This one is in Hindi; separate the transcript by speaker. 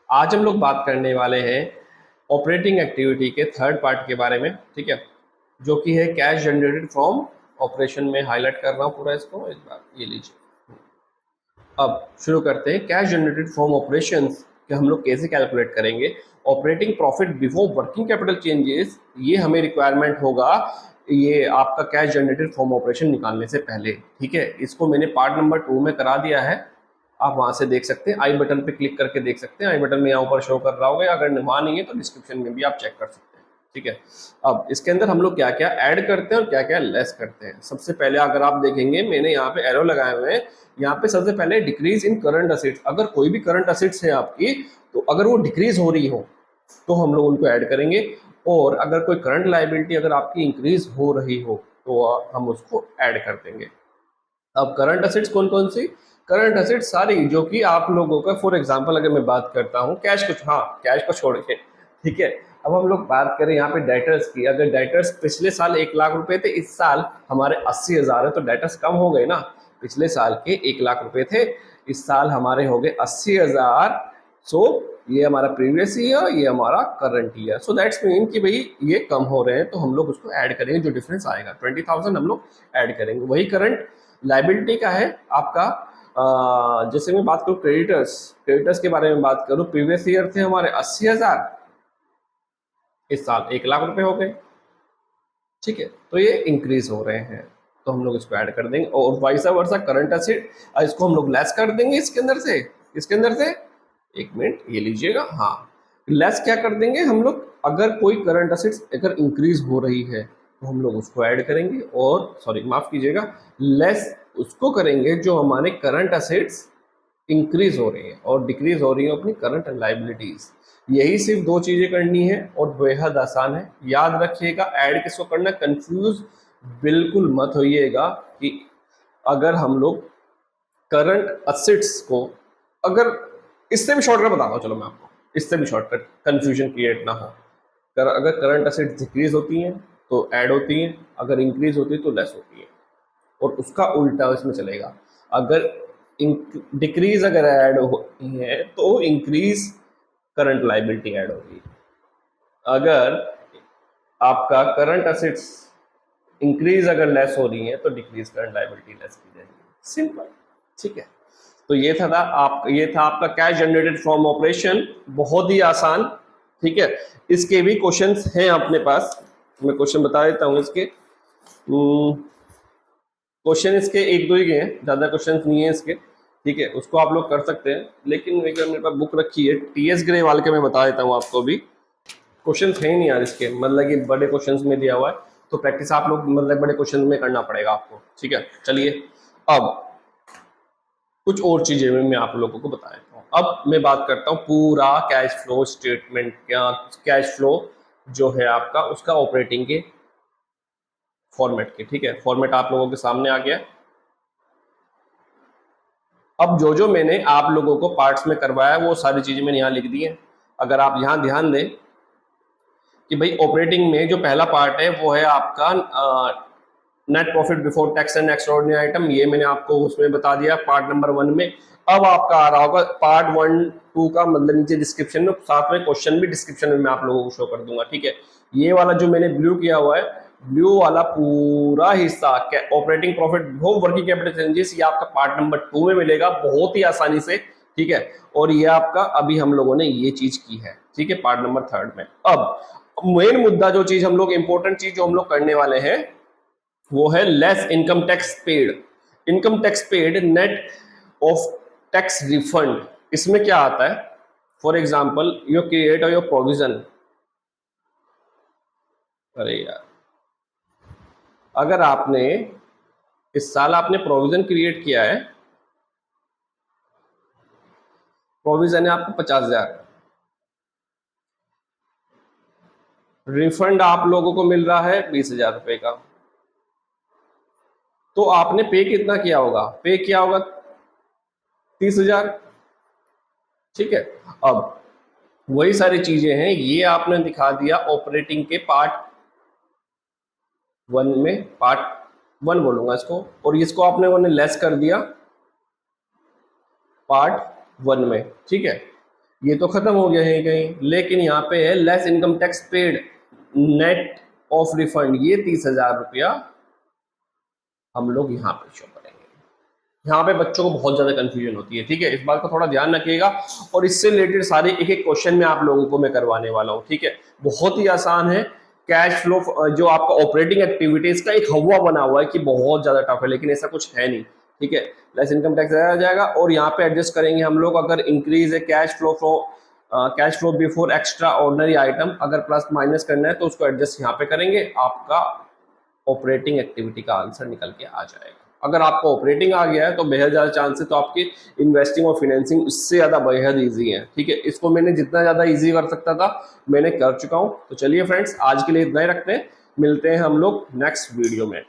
Speaker 1: आज हम लोग बात करने वाले हैं ऑपरेटिंग एक्टिविटी के थर्ड पार्ट के बारे में, ठीक है, जो कि है कैश जनरेटेड फ्रॉम ऑपरेशन में। हाईलाइट कर रहा हूँ पूरा इसको, एक बार ये लीजिए। अब शुरू करते हैं। कैश जनरेटेड फ्रॉम ऑपरेशंस कि हम लोग कैसे कैलकुलेट करेंगे। Operating profit before working capital changes, ये हमें रिक्वायरमेंट होगा ये आपका कैश जनरेटेड फ्रॉम ऑपरेशन निकालने से पहले, ठीक है। इसको मैंने पार्ट नंबर 2 में करा दिया है, आप वहां से देख सकते हैं। आई बटन पे क्लिक करके देख सकते हैं, आई बटन में यहाँ ऊपर शो कर रहा होगा, अगर वहां नहीं है तो डिस्क्रिप्शन में भी आप चेक कर सकते हैं, ठीक है। अब इसके अंदर हम लोग क्या क्या ऐड करते हैं और क्या क्या लेस करते हैं। सबसे पहले अगर आप देखेंगे मैंने यहाँ पे एरो लगाए हुए हैं, यहाँ पे सबसे पहले डिक्रीज इन करंट असेट्स। अगर कोई भी करंट असेट्स है आपकी, तो अगर वो डिक्रीज हो रही हो तो हम लोग उनको ऐड करेंगे, और अगर कोई करंट लायबिलिटी अगर आपकी इंक्रीज हो रही हो तो हम उसको ऐड कर देंगे। अब करंट असेट्स कौन कौन सी? करंट असेट्स सारी जो कि आप लोगों का, फॉर एग्जांपल अगर मैं बात करता हूँ कैश को, हाँ कैश को छोड़ के, ठीक है। अब हम लोग बात करें यहाँ पे डेटर्स की। अगर डेटर्स पिछले साल 1 लाख रुपए थे, इस साल हमारे 80,000 है, तो डेटर्स कम हो गए ना। पिछले साल के 1 लाख रुपए थे, इस साल हमारे हो गए 80,000। सो ये हमारा प्रीवियस ईयर, ये हमारा current year. So that's mean कि भाई ये कम हो रहे हैं, तो हम लोग उसको ऐड करेंगे। जो डिफरेंस आएगा 20,000 हम लोग ऐड करेंगे। वही करंट लायबिलिटी का है आपका। जैसे मैं बात करूँ क्रेडिटर्स के बारे में बात करूँ, प्रीवियस ईयर थे हमारे 80,000, इस साल 1 लाख रुपए हो गए, ठीक है। तो ये इंक्रीज हो रहे हैं, तो हम लोग इसको ऐड कर देंगे। और वाइसा वर्सा करंट असेट, इसको हम लोग लेस कर देंगे इसके अंदर से। इसके अंदर से एक मिनट ये लीजिएगा, हाँ लेस क्या कर देंगे हम लोग। अगर कोई करंट असेट्स अगर इंक्रीज हो रही है तो हम लोग उसको ऐड करेंगे, और सॉरी माफ कीजिएगा, लेस उसको करेंगे जो हमारे करंट असेट्स इंक्रीज हो रही है और डिक्रीज हो रही है अपनी करंट लाइबिलिटीज। यही सिर्फ 2 चीजें करनी है और बेहद आसान है। याद रखिएगा ऐड किसको करना, कंफ्यूज बिल्कुल मत होइएगा कि अगर हम लोग करंट असेट्स को, अगर इससे भी शॉर्टकट बताता हूँ, चलो मैं आपको इससे भी शॉर्टकट, कंफ्यूजन क्रिएट ना हो। अगर करंट असेट्स डिक्रीज होती हैं तो ऐड होती हैं, अगर इंक्रीज होती है तो लेस होती है, और उसका उल्टा इसमें चलेगा। अगर डिक्रीज अगर ऐड होती है तो इंक्रीज करंट लाइबिलिटी ऐड होगी। अगर आपका करंट असेट्स इंक्रीज अगर लेस हो रही है तो डिक्रीज करंट लाइबिलिटी लेस की जाएगी। सिंपल, ठीक है। तो ये था आपका कैश जनरेटेड फ्रॉम ऑपरेशन, बहुत ही आसान, ठीक है। इसके भी क्वेश्चंस हैं अपने पास, मैं क्वेश्चन बता देता हूँ इसके। क्वेश्चन इसके 1-2 ही हैं, ज़्यादा क्वेश्चन नहीं है इसके, ठीक है। उसको आप लोग कर सकते हैं, लेकिन मेरे पास बुक रखी है TS ग्रेवाल के, मैं बता देता हूँ आपको भी। क्वेश्चन है ही नहीं यार इसके, मतलब कि बड़े क्वेश्चन में दिया हुआ है, तो प्रैक्टिस आप लोग मतलब बड़े क्वेश्चन में करना पड़ेगा आपको, ठीक है। चलिए अब कुछ और चीजें मैं आप लोगों को बता देता हूँ। अब मैं बात करता हूँ पूरा कैश फ्लो स्टेटमेंट, क्या कैश फ्लो जो है आपका, उसका ऑपरेटिंग के फॉर्मेट के, ठीक है। फॉर्मेट आप लोगों के सामने आ गया। अब जो जो मैंने आप लोगों को पार्ट्स में करवाया वो सारी चीजें मैंने यहाँ लिख दी हैं। अगर आप यहाँ ध्यान दें कि भाई ऑपरेटिंग में जो पहला पार्ट है वो है आपका net profit before tax and extraordinary item, ये मैंने आपको उसमें बता दिया पार्ट नंबर 1 में। अब आपका आ रहा होगा पार्ट 1-2 का, मतलब नीचे डिस्क्रिप्शन में, साथ में क्वेश्चन भी डिस्क्रिप्शन में मैं आप लोगों को शो कर दूंगा, ठीक है। ये वाला जो मैंने ब्लू किया हुआ है, ब्लू वाला पूरा हिस्सा operating profit before working capital changes, ये आपका पार्ट नंबर 2 में मिलेगा बहुत ही आसानी से, ठीक है। और ये आपका अभी हम लोगों ने ये चीज की है, ठीक है, पार्ट नंबर 3 में। अब मेन मुद्दा जो चीज हम लोग, इंपॉर्टेंट चीज जो हम लोग करने वाले हैं वो है less income tax paid. Income tax paid net of tax refund. इसमें क्या आता है, फॉर एग्जांपल योर क्रिएट और योर प्रोविजन। अरे यार, अगर आपने इस साल आपने प्रोविजन क्रिएट किया है, प्रोविजन है आपको 50,000, रिफंड आप लोगों को मिल रहा है 20,000 रुपए का, तो आपने पे कितना किया होगा? पे किया होगा 30,000, ठीक है। अब वही सारी चीजें हैं, ये आपने दिखा दिया ऑपरेटिंग के पार्ट 1 में, पार्ट 1 बोलूंगा इसको, और इसको आपने लेस कर दिया पार्ट 1 में, ठीक है। ये तो खत्म हो गया है कहीं, लेकिन यहाँ पे है less income tax paid net of refund, ये 30,000 रुपया हम लोग यहाँ पे शो करेंगे। यहाँ पे बच्चों को बहुत ज्यादा कंफ्यूजन होती है, ठीक है, इस बात का थोड़ा ध्यान रखिएगा। और इससे रिलेटेड सारे एक एक क्वेश्चन में आप लोगों को मैं करवाने वाला हूँ, ठीक है। बहुत ही आसान है। कैश फ्लो जो आपका ऑपरेटिंग एक्टिविटीज का एक हवा बना हुआ है कि बहुत ज्यादा टफ है, लेकिन ऐसा कुछ है नहीं, ठीक है। लेस इनकम टैक्स आ जाएगा और यहाँ पे एडजस्ट करेंगे हम लोग। अगर इंक्रीज है cash flow before extra ordinary item, अगर प्लस माइनस करना है तो उसको एडजस्ट यहाँ पे करेंगे, आपका ऑपरेटिंग एक्टिविटी का आंसर निकल के आ जाएगा। अगर आपको ऑपरेटिंग आ गया है तो बेहद ज्यादा चांस है, तो आपकी इन्वेस्टिंग और फाइनेंसिंग उससे ज्यादा बेहद इजी है, ठीक है। इसको मैंने जितना ज्यादा इजी कर सकता था मैंने कर चुका हूं। तो चलिए फ्रेंड्स, आज के लिए इतना ही रखते हैं, मिलते हैं हम लोग नेक्स्ट वीडियो में।